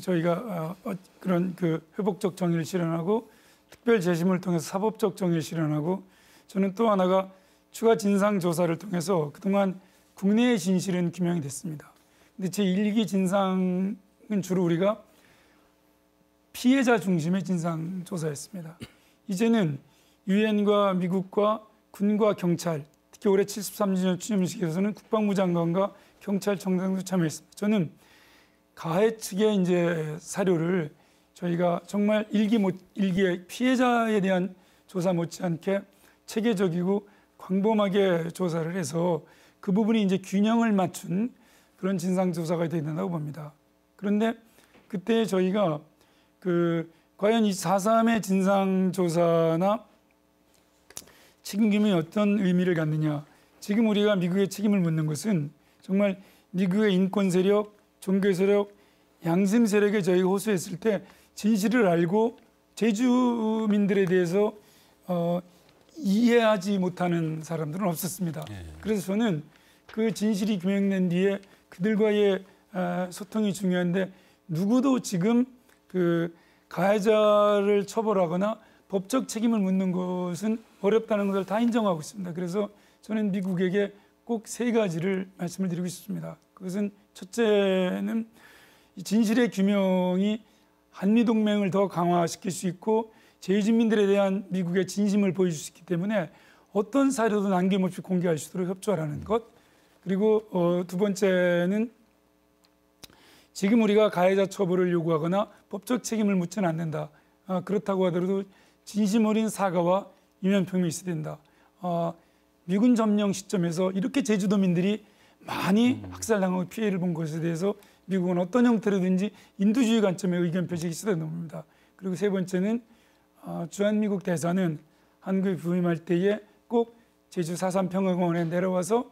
저희가 그런 회복적 정의를 실현하고 특별 재심을 통해서 사법적 정의를 실현하고 저는 또 하나가 추가 진상 조사를 통해서 그동안 국내의 진실은 규명이 됐습니다. 근데 제1기 진상은 주로 우리가 피해자 중심의 진상 조사였습니다. 이제는 유엔과 미국과 군과 경찰, 특히 올해 73주년 추념식에서는 국방부 장관과 경찰청장도 참여했습니다. 저는 가해 측의 이제 사료를 저희가 정말 일기의 피해자에 대한 조사 못지않게 체계적이고 광범하게 조사를 해서 그 부분이 이제 균형을 맞춘 그런 진상 조사가 되야 된다고 봅니다. 그런데 그때 저희가 과연 이 4.3의 진상 조사나 책임 규명이 어떤 의미를 갖느냐. 지금 우리가 미국의 책임을 묻는 것은 정말 미국의 인권 세력, 종교 세력, 양심 세력에 저희가 호소했을 때 진실을 알고 제주민들에 대해서 이해하지 못하는 사람들은 없었습니다. 그래서 저는 그 진실이 규명된 뒤에 그들과의 소통이 중요한데 누구도 지금 가해자를 처벌하거나 법적 책임을 묻는 것은 어렵다는 것을 다 인정하고 있습니다. 그래서 저는 미국에게 꼭 3가지를 말씀을 드리고 싶습니다. 그것은 첫째는 진실의 규명이 한미동맹을 더 강화시킬 수 있고 제주민들에 대한 미국의 진심을 보여줄 수 있기 때문에 어떤 사료도 남김없이 공개할 수 있도록 협조하라는 것. 그리고 2번째는 지금 우리가 가해자 처벌을 요구하거나 법적 책임을 묻지는 않는다. 그렇다고 하더라도 진심 어린 사과와 유면평이 있어야 된다. 미군 점령 시점에서 이렇게 제주도민들이 많이 학살당하고 피해를 본 것에 대해서 미국은 어떤 형태로든지 인도주의 관점의 의견 표식이 있어야 된다고 봅니다. 그리고 3번째는 주한미국 대사는 한국에 부임할 때에 꼭 제주 4.3 평화공원에 내려와서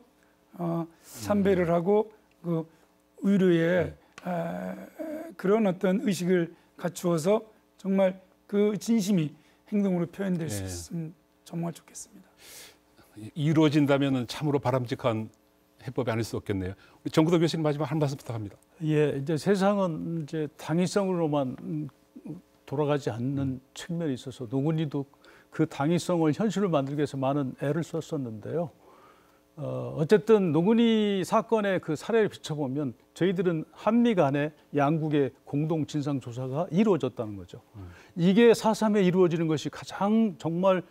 참배를 하고 그 의료에 그런 어떤 의식을 갖추어서 정말 그 진심이 행동으로 표현될 수 있으면 정말 좋겠습니다. 이루어진다면 참으로 바람직한 해법이 아닐 수 없겠네요. 정구도 교수님 마지막 한 말씀 부탁합니다. 예, 이제 세상은 이제 당위성으로만 돌아가지 않는 측면이 있어서 노건이도 그 당위성을 현실로 만들기 위해서 많은 애를 썼었는데요. 어쨌든 노건이 사건의 그 사례를 비춰보면 저희들은 한미 간의 양국의 공동 진상 조사가 이루어졌다는 거죠. 이게 4.3에 이루어지는 것이 가장 정말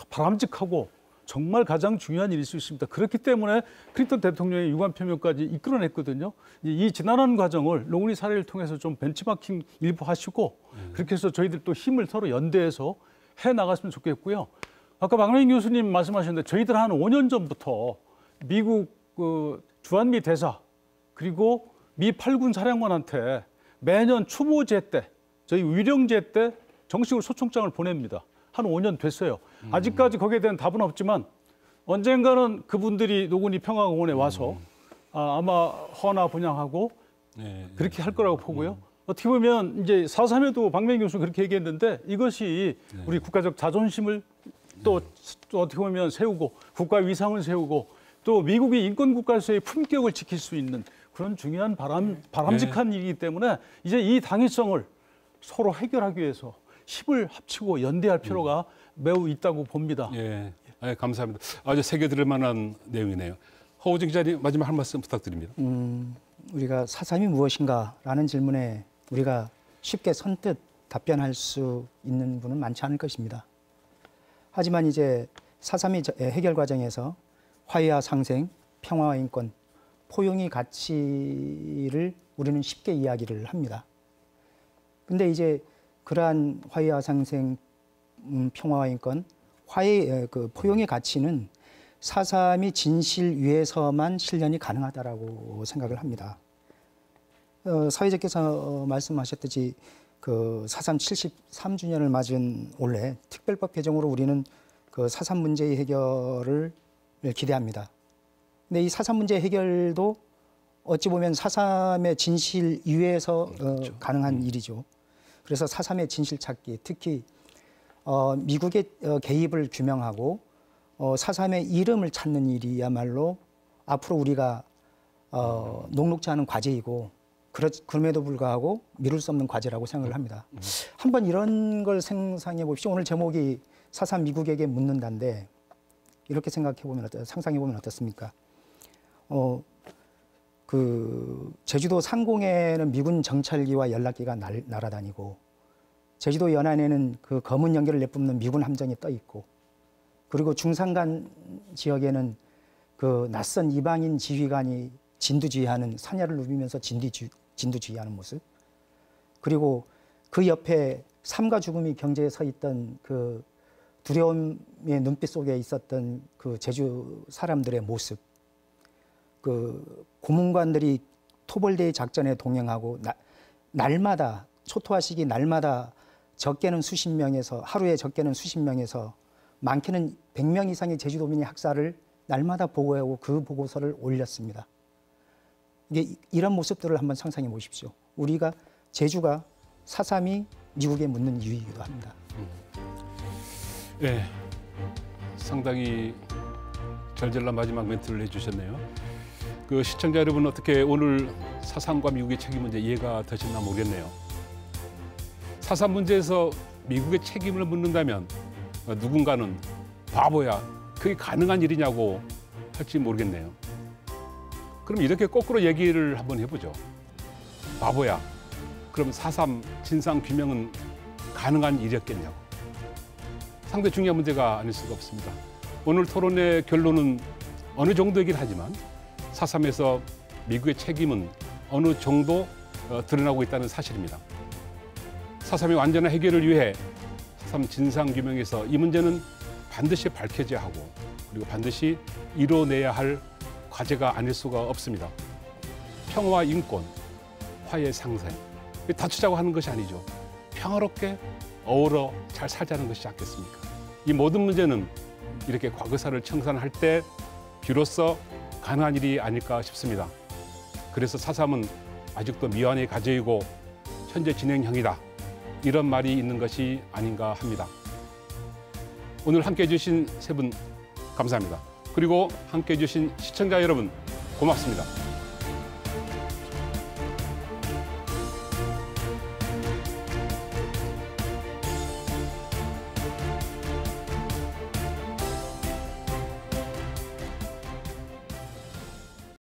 바람직하고 정말 가장 중요한 일일 수 있습니다. 그렇기 때문에 클린턴 대통령의 유감 표명까지 이끌어냈거든요. 이 지난한 과정을 노건이 사례를 통해서 좀 벤치마킹 일부 하시고 그렇게 해서 저희들 또 힘을 서로 연대해서 해 나갔으면 좋겠고요. 아까 박명인 교수님 말씀하셨는데 저희들 한 5년 전부터 미국 주한미 대사 그리고 미 8군 사령관한테 매년 추모제 때 저희 위령제 때 정식으로 소총장을 보냅니다. 한 5년 됐어요. 아직까지 거기에 대한 답은 없지만 언젠가는 그분들이 노건이 평화공원에 와서 아마 헌화 분양하고 그렇게 할 거라고 보고요. 어떻게 보면 이제 4.3에도 박명인 교수가 그렇게 얘기했는데 이것이 우리 국가적 자존심을 또 어떻게 보면 세우고 국가 위상을 세우고 또 미국이 인권 국가로서의 품격을 지킬 수 있는 그런 중요한 바람직한 일이기 때문에 이제 이 당위성을 서로 해결하기 위해서 힘을 합치고 연대할 필요가 매우 있다고 봅니다. 예, 감사합니다. 아주 새겨 들을 만한 내용이네요. 허우정 기자님 마지막 한 말씀 부탁드립니다. 우리가 4.3이 무엇인가라는 질문에 우리가 쉽게 선뜻 답변할 수 있는 분은 많지 않을 것입니다. 하지만 이제 4.3이 해결 과정에서 화해와 상생, 평화와 인권, 포용의 가치를 우리는 쉽게 이야기를 합니다. 근데 이제 그러한 화해와 상생, 평화와 인권, 포용의 가치는 4.3이 진실 위에서만 실현이 가능하다라고 생각을 합니다. 사회자께서 말씀하셨듯이 그 4.3 73주년을 맞은 올해 특별법 개정으로 우리는 그 4.3 문제의 해결을 기대합니다. 근데 이 4.3 문제 해결도 어찌 보면 4.3의 진실 위에서 그렇죠. 가능한 일이죠. 그래서 4.3의 진실 찾기, 특히 미국의 개입을 규명하고 4.3의 이름을 찾는 일이야말로 앞으로 우리가 녹록지 않은 과제이고 그럼에도 불구하고 미룰 수 없는 과제라고 생각을 합니다. 한번 이런 걸 상상해 봅시다. 오늘 제목이 4.3 미국에게 묻는다인데 이렇게 상상해 보면 어떻습니까? 제주도 상공에는 미군 정찰기와 연락기가 날아다니고 제주도 연안에는 그 검은 연기를 내뿜는 미군 함정이 떠 있고 그리고 중산간 지역에는 그 낯선 이방인 지휘관이 진두지휘하는 선야를 누비면서 진두지휘하는 모습 그리고 그 옆에 삶과 죽음이 경제에 서 있던 그 두려움의 눈빛 속에 있었던 그 제주 사람들의 모습 그 고문관들이 토벌대의 작전에 동행하고 날마다 초토화 시기 날마다 적게는 수십 명에서 하루에 적게는 수십 명에서 많게는 100명 이상의 제주도민이 학살을 날마다 보고하고 그 보고서를 올렸습니다. 이게 이런 모습들을 한번 상상해 보십시오. 제주가 4.3이 미국에 묻는 이유이기도 합니다. 네, 상당히 절절한 마지막 멘트를 해주셨네요. 그 시청자 여러분 어떻게 오늘 4.3과 미국의 책임 문제 이해가 되셨나 모르겠네요. 4.3 문제에서 미국의 책임을 묻는다면 누군가는 바보야, 그게 가능한 일이냐고 할지 모르겠네요. 그럼 이렇게 거꾸로 얘기를 한번 해보죠. 바보야, 그럼 4.3 진상 규명은 가능한 일이었겠냐고. 상당히 중요한 문제가 아닐 수가 없습니다. 오늘 토론의 결론은 어느 정도이긴 하지만 4.3에서 미국의 책임은 어느 정도 드러나고 있다는 사실입니다. 4.3의 완전한 해결을 위해 4.3 진상규명에서 이 문제는 반드시 밝혀져야 하고 그리고 반드시 이뤄내야 할 과제가 아닐 수가 없습니다. 평화와 인권, 화해 상생, 다투자고 하는 것이 아니죠. 평화롭게 어우러 잘 살자는 것이지 않겠습니까? 이 모든 문제는 이렇게 과거사를 청산할 때 비로소 가능한 일이 아닐까 싶습니다. 그래서 4.3은 아직도 미완의 과제이고 현재 진행형이다. 이런 말이 있는 것이 아닌가 합니다. 오늘 함께해 주신 세 분 감사합니다. 그리고 함께해 주신 시청자 여러분 고맙습니다.